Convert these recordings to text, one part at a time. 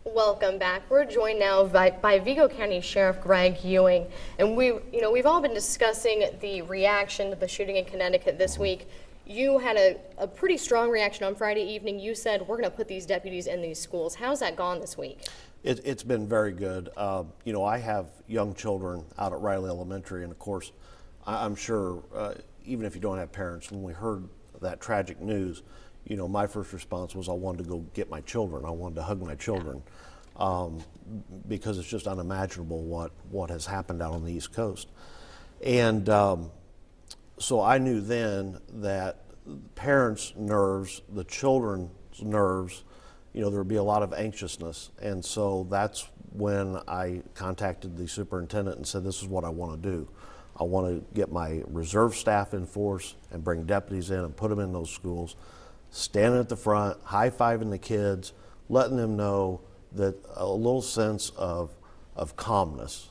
Welcome back. We're joined now by Vigo County Sheriff Greg Ewing, and we've all been discussing the reaction to the shooting in Connecticut this week. You had a pretty strong reaction on Friday evening. You said we're going to put these deputies in these schools. How's that gone this week? It's been very good. I have young children out at Riley Elementary, and of course, I'm sure even if you don't have parents, when we heard that tragic news, my first response was I wanted to go get my children. I wanted to hug my children because it's just unimaginable what has happened out on the East Coast. And so I knew then that parents' nerves, the children's nerves, there would be a lot of anxiousness. And so that's when I contacted the superintendent and said, this is what I want to do. I want to get my reserve staff in force and bring deputies in and put them in those schools, standing at the front, high-fiving the kids, letting them know that a little sense of calmness,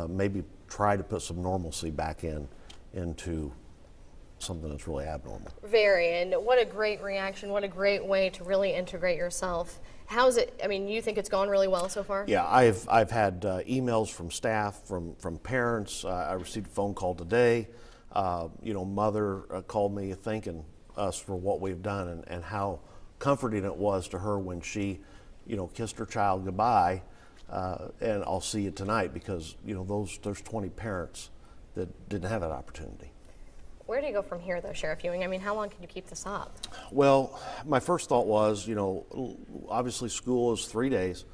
maybe try to put some normalcy back into something that's really abnormal. Very, and what a great reaction, what a great way to really integrate yourself. How's it, you think it's gone really well so far? Yeah, I've had emails from staff, from parents. I received a phone call today. Mother called me thanking us for what we've done and how comforting it was to her when she, kissed her child goodbye, and I'll see you tonight, because, there's 20 parents that didn't have that opportunity. Where do you go from here, though, Sheriff Ewing? How long can you keep this up? Well, my first thought was, obviously school is 3 days,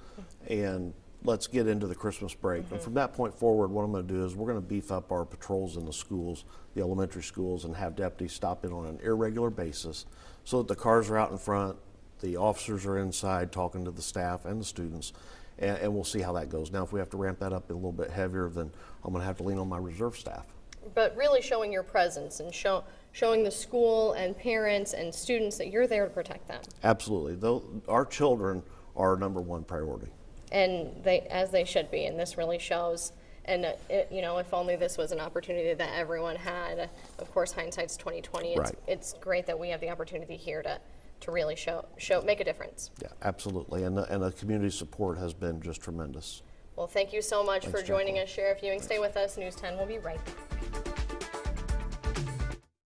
and let's get into the Christmas break. And from that point forward, what I'm going to do is we're going to beef up our patrols in the schools, the elementary schools, and have deputies stop in on an irregular basis so that the cars are out in front, the officers are inside talking to the staff and the students, and we'll see how that goes. Now, if we have to ramp that up a little bit heavier, then I'm going to have to lean on my reserve staff. But really showing your presence and showing the school and parents and students that you're there to protect them. Absolutely. Our children are our number one priority. And as they should be, and this really shows. And if only this was an opportunity that everyone had. Of course, hindsight's 2020. It's great that we have the opportunity here to really make a difference. Yeah, absolutely. And the community support has been just tremendous. Well, thank you so much for joining us, Sheriff Ewing. Stay with us. News 10 will be right back.